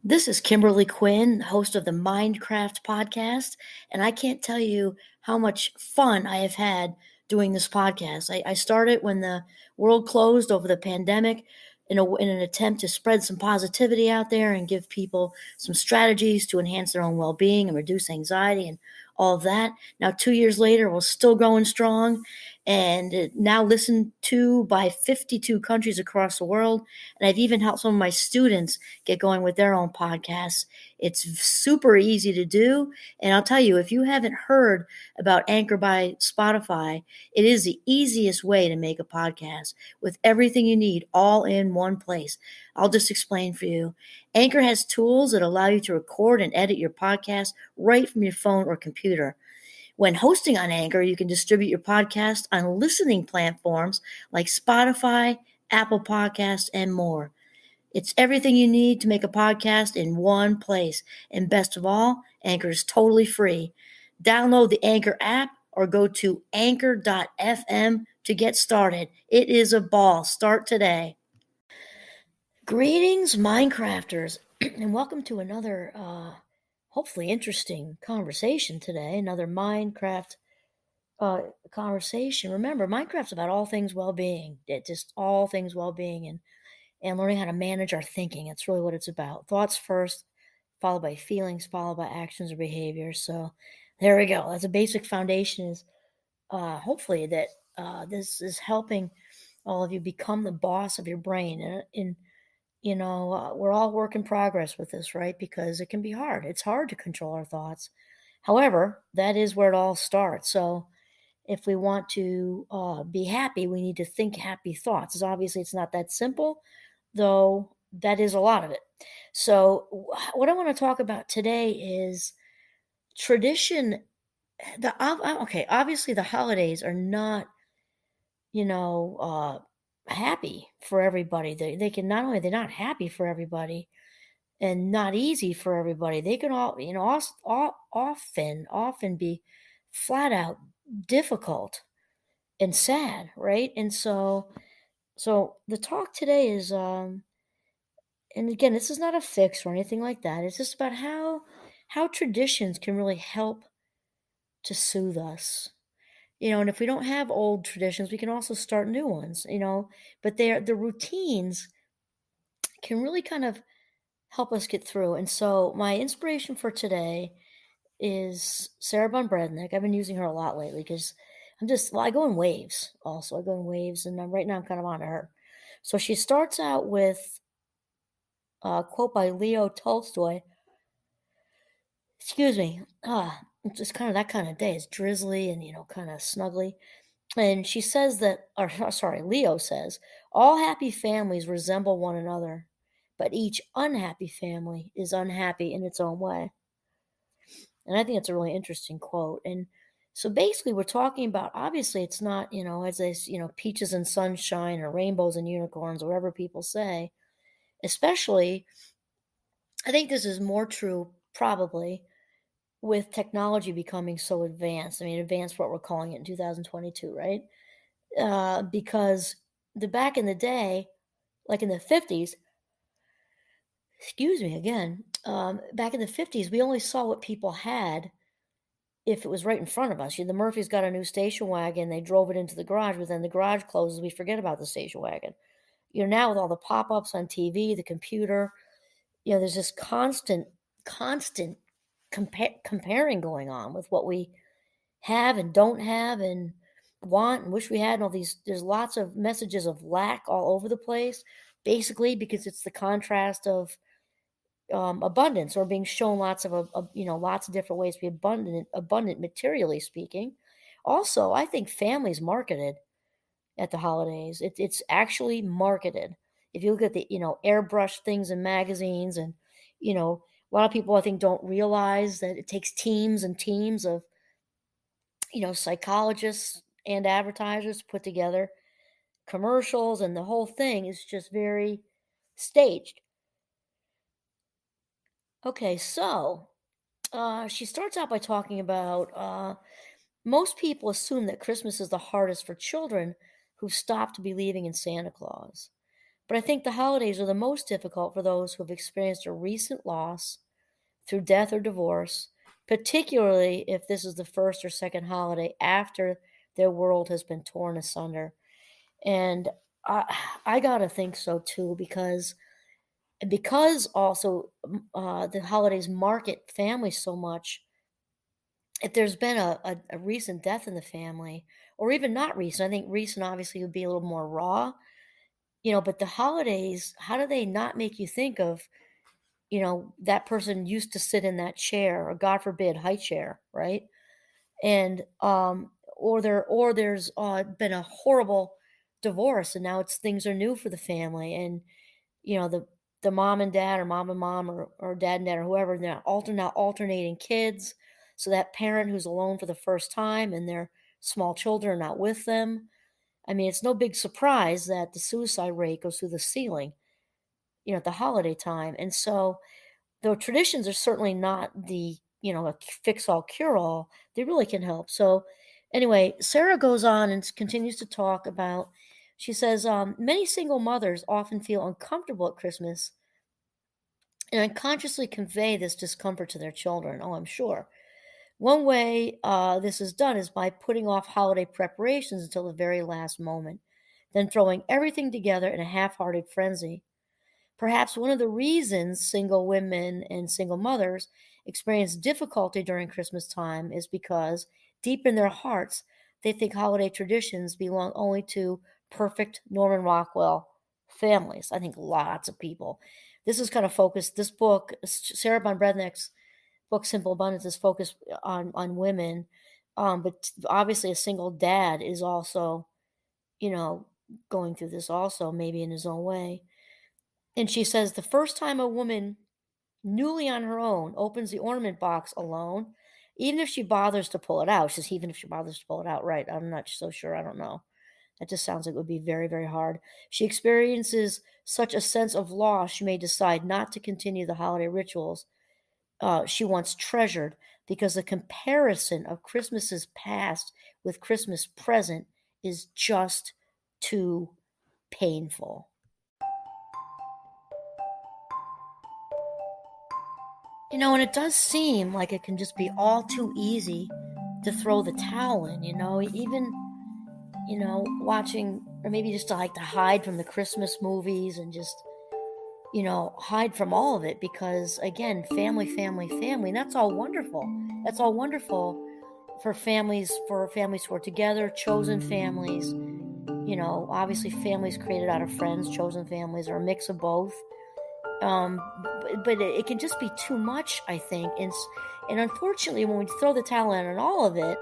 This is Kimberly Quinn, host of the Mindcraft podcast, and I can't tell you how much fun I have had doing this podcast. I started when the world closed over the pandemic in an attempt to spread some positivity out there and give people some strategies to enhance their own well being and reduce anxiety and all of that. Now, 2 years later, we're still going strong and now listened to by 52 countries across the world. And I've even helped some of my students get going with their own podcasts. It's super easy to do. And I'll tell you, if you haven't heard about Anchor by Spotify, it is the easiest way to make a podcast with everything you need all in one place. I'll just explain for you. Anchor has tools that allow you to record and edit your podcast right from your phone or computer. When hosting on Anchor, you can distribute your podcast on listening platforms like Spotify, Apple Podcasts, and more. It's everything you need to make a podcast in one place. And best of all, Anchor is totally free. Download the Anchor app or go to anchor.fm to get started. It is a ball. Start today. Greetings, Minecrafters, and welcome to another hopefully interesting conversation today. Another Minecraft conversation. Remember, Minecraft's about all things well-being. It just all things well-being and learning how to manage our thinking. That's really what it's about. Thoughts first, followed by feelings, followed by actions or behaviors. So there we go. That's a basic foundation. Is hopefully that this is helping all of you become the boss of your brain. And we're all work in progress with this, right? Because it can be hard. It's hard to control our thoughts. However, that is where it all starts. So if we want to be happy, we need to think happy thoughts. Obviously, it's not that simple, though that is a lot of it. So, what I want to talk about today is tradition. Okay, obviously, the holidays are not, happy for everybody. They can not only they're not happy for everybody and not easy for everybody. They can all, often be flat out difficult and sad, right? And so the talk today is and again, this is not a fix or anything like that. It's just about how traditions can really help to soothe us. And if we don't have old traditions, we can also start new ones. But the routines can really kind of help us get through. And so my inspiration for today is Sarah Von Brednick. I've been using her a lot lately because I go in waves also. I go in waves, and right now I'm kind of on to her. So she starts out with a quote by Leo Tolstoy. Excuse me. It's just kind of that kind of day. It's drizzly and, kind of snuggly. And she says that, or sorry, Leo says, all happy families resemble one another, but each unhappy family is unhappy in its own way. And I think it's a really interesting quote. And so basically, we're talking about obviously, it's not, as they, peaches and sunshine or rainbows and unicorns, or whatever people say. Especially, I think this is more true probably with technology becoming so advanced. I mean, advanced what we're calling it in 2022, right? Because the back in the day, like in the 50s, excuse me again, back in the 50s, we only saw what people had if it was right in front of us. The Murphys got a new station wagon, they drove it into the garage, but then the garage closes, we forget about the station wagon. Now with all the pop-ups on TV, the computer, there's this constant comparing going on with what we have and don't have and want and wish we had and all these. There's lots of messages of lack all over the place, basically because it's the contrast of abundance, or being shown lots of lots of different ways to be abundant materially speaking. Also, I think families marketed at the holidays. It's actually marketed. If you look at the airbrush things in magazines, and a lot of people I think don't realize that it takes teams and teams of psychologists and advertisers to put together commercials, and the whole thing is just very staged. Okay, so she starts out by talking about most people assume that Christmas is the hardest for children who've stopped believing in Santa Claus. But I think the holidays are the most difficult for those who have experienced a recent loss through death or divorce, particularly if this is the first or second holiday after their world has been torn asunder. And I gotta think so too, because also the holidays market family so much. If there's been a recent death in the family, or even not recent, I think recent obviously would be a little more raw, but the holidays, how do they not make you think of, that person used to sit in that chair, or God forbid, high chair, right? And or there's been a horrible divorce, and now it's things are new for the family, and the mom and dad, or mom and mom, or dad and dad, or whoever, they're not alternating kids, so that parent who's alone for the first time and their small children are not with them. I mean, it's no big surprise that the suicide rate goes through the ceiling, at the holiday time. And so, though traditions are certainly not the, a fix all cure all, they really can help. So, anyway, Sarah goes on and continues to talk about, she says, many single mothers often feel uncomfortable at Christmas and unconsciously convey this discomfort to their children. Oh, I'm sure. One way this is done is by putting off holiday preparations until the very last moment, then throwing everything together in a half hearted frenzy. Perhaps one of the reasons single women and single mothers experience difficulty during Christmas time is because deep in their hearts, they think holiday traditions belong only to perfect Norman Rockwell families. I think lots of people. This is kind of focused, this book, Sarah Von Brednick's book, Simple Abundance, is focused on women. But obviously a single dad is also, you know, going through this also, maybe in his own way. And she says the first time a woman newly on her own opens the ornament box alone, even if she bothers to pull it out, she says, even if she bothers to pull it out, right? I'm not so sure. I don't know. That just sounds like it would be very, very hard. She experiences such a sense of loss, she may decide not to continue the holiday rituals she once treasured, because the comparison of Christmases past with Christmas present is just too painful. And it does seem like it can just be all too easy to throw the towel in, even, watching, or maybe just to like to hide from the Christmas movies and just, hide from all of it, because again, family, family, family, and that's all wonderful. That's all wonderful for families who are together, chosen families, obviously families created out of friends, chosen families, or a mix of both. But it can just be too much, I think. And unfortunately, when we throw the towel in on all of it,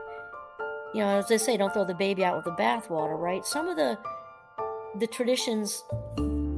as they say, don't throw the baby out with the bathwater, right? Some of the traditions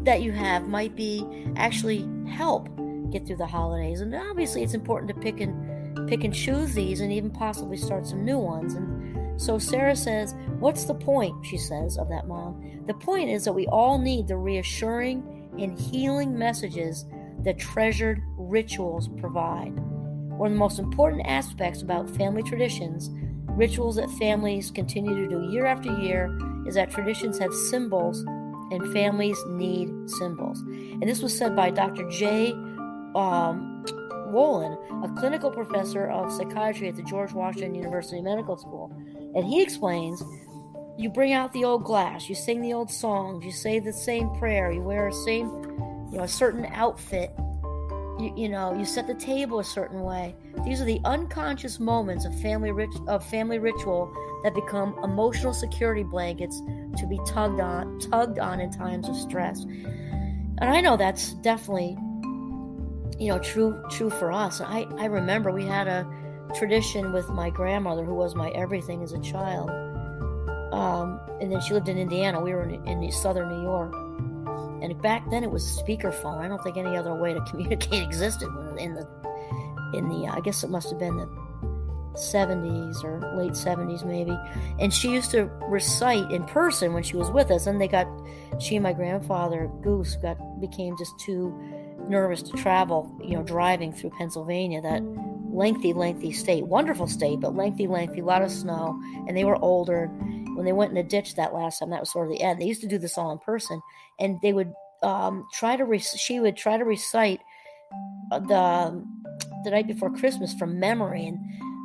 that you have might be actually help get through the holidays. And obviously it's important to pick and choose these, and even possibly start some new ones. And so Sarah says, what's the point, she says, of that, Mom? The point is that we all need the reassuring and healing messages that treasured rituals provide. One of the most important aspects about family traditions, rituals that families continue to do year after year, is that traditions have symbols and families need symbols. And this was said by Dr. Jay Wolin, a clinical professor of psychiatry at the George Washington University Medical School. And he explains, you bring out the old glass, you sing the old songs, you say the same prayer, you wear a certain outfit, you set the table a certain way. These are the unconscious moments of family ritual that become emotional security blankets to be tugged on in times of stress. And I know that's definitely, true for us. I remember we had a tradition with my grandmother, who was my everything as a child. And then she lived in Indiana. We were in southern New York. And back then it was speakerphone. I don't think any other way to communicate existed in the I guess it must have been the 70s or late 70s maybe. And she used to recite in person when she was with us. And she and my grandfather, Goose, became just too nervous to travel, driving through Pennsylvania, that lengthy state, wonderful state, but lengthy, a lot of snow. And they were older. When they went in the ditch that last time, that was sort of the end. They used to do this all in person, and they would she would try to recite the night before Christmas from memory, and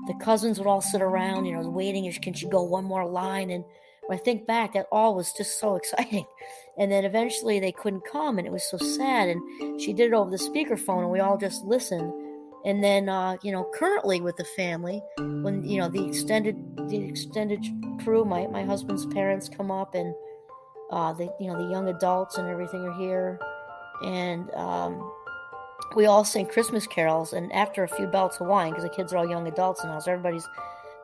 the cousins would all sit around, waiting. Can she go one more line? And when I think back, that all was just so exciting. And then eventually they couldn't come, and it was so sad. And she did it over the speakerphone, and we all just listened. And then, currently with the family, when the extended crew, my husband's parents come up, and the young adults and everything are here, and we all sing Christmas carols. And after a few belts of wine, because the kids are all young adults now, so everybody's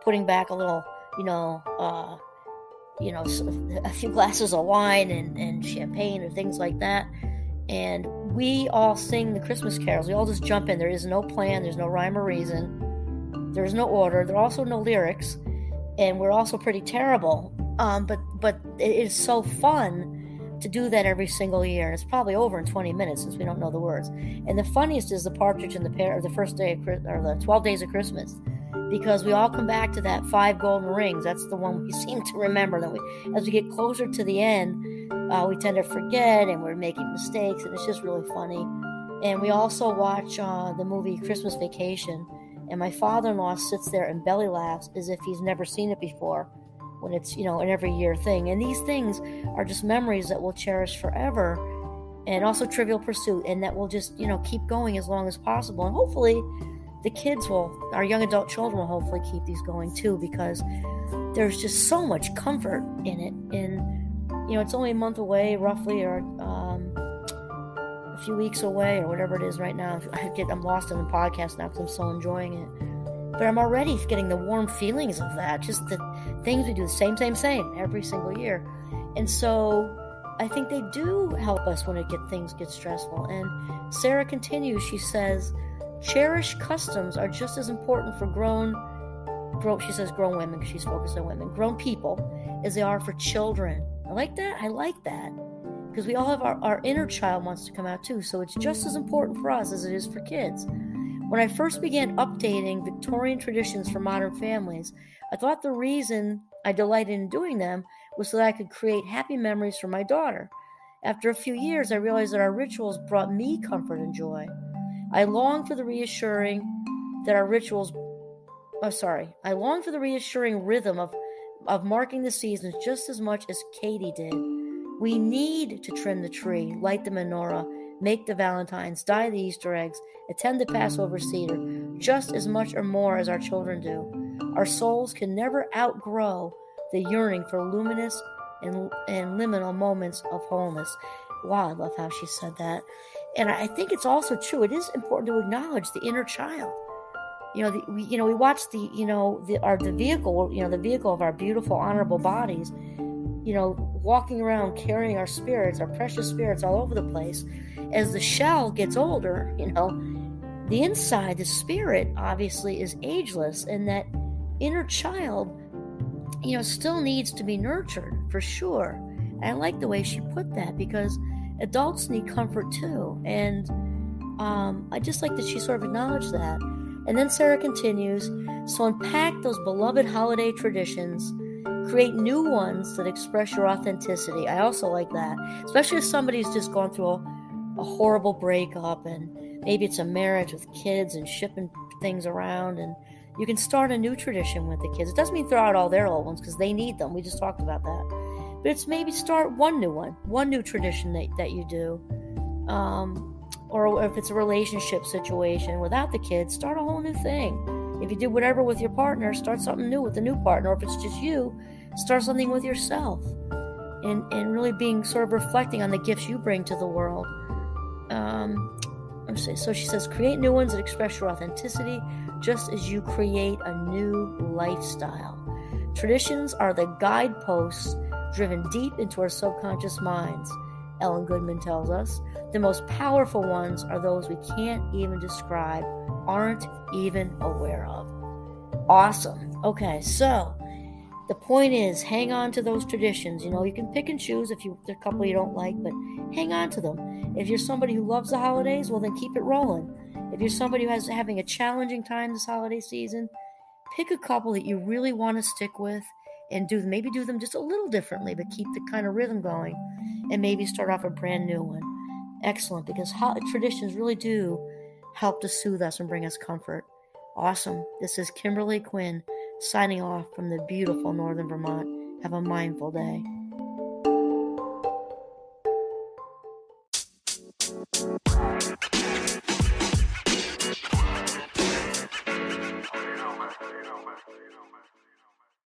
putting back a little, a few glasses of wine and champagne and things like that. And we all sing the Christmas carols. We all just jump in. There is no plan. There's no rhyme or reason. There's no order. There are also no lyrics. And we're also pretty terrible. But it is so fun to do that every single year. And it's probably over in 20 minutes since we don't know the words. And the funniest is the Partridge in the Pear, the first day of, or the 12 days of Christmas. Because we all come back to that 5 golden rings. That's the one we seem to remember. That as we get closer to the end, we tend to forget, and we're making mistakes, and it's just really funny. And we also watch the movie Christmas Vacation, and my father-in-law sits there and belly laughs as if he's never seen it before, when it's an every year thing. And these things are just memories that we'll cherish forever. And also Trivial Pursuit, and that will just keep going as long as possible. And hopefully the kids our young adult children will hopefully keep these going too, because there's just so much comfort in it. And it's only a month away roughly, or a few weeks away, or whatever it is right now. I'm lost in the podcast now because I'm so enjoying it. But I'm already getting the warm feelings of that, just the things we do, same every single year. And so I think they do help us when things get stressful. And Sarah continues, she says, cherished customs are just as important for grown women, because she's focused on women, grown people, as they are for children. I like that. Because we all have our inner child wants to come out too. So it's just as important for us as it is for kids. When I first began updating Victorian traditions for modern families, I thought the reason I delighted in doing them was so that I could create happy memories for my daughter. After a few years, I realized that our rituals brought me comfort and joy. I long for the reassuring rhythm of marking the seasons just as much as Katie did. We need to trim the tree, light the menorah, make the valentines, dye the Easter eggs, attend the Passover Seder, just as much or more as our children do. Our souls can never outgrow the yearning for luminous and liminal moments of wholeness. Wow, I love how she said that. And I think it's also true. It is important to acknowledge the inner child. We watch the vehicle of our beautiful, honorable bodies, walking around carrying our spirits, our precious spirits all over the place. As the shell gets older, the inside, the spirit, obviously is ageless, and that inner child, still needs to be nurtured, for sure. And I like the way she put that, because adults need comfort too. And I just like that she sort of acknowledged that. And then Sarah continues, so unpack those beloved holiday traditions, create new ones that express your authenticity. I also like that, especially if somebody's just gone through a horrible breakup, and maybe it's a marriage with kids and shipping things around, and you can start a new tradition with the kids. It doesn't mean throw out all their old ones, because they need them. We just talked about that. But it's maybe start one new tradition that you do. Or if it's a relationship situation without the kids, start a whole new thing. If you did whatever with your partner, start something new with the new partner. Or if it's just you, start something with yourself. And really being sort of reflecting on the gifts you bring to the world. So she says, create new ones that express your authenticity, just as you create a new lifestyle. Traditions are the guideposts driven deep into our subconscious minds. Ellen Goodman tells us, the most powerful ones are those we can't even describe, aren't even aware of. Awesome. Okay, so the point is, hang on to those traditions. You can pick and choose if there's a couple you don't like, but hang on to them. If you're somebody who loves the holidays, well, then keep it rolling. If you're somebody who is having a challenging time this holiday season, pick a couple that you really want to stick with and maybe do them just a little differently, but keep the kind of rhythm going, and maybe start off a brand new one. Excellent, because traditions really do help to soothe us and bring us comfort. Awesome. This is Kimberly Quinn signing off from the beautiful northern Vermont. Have a mindful day.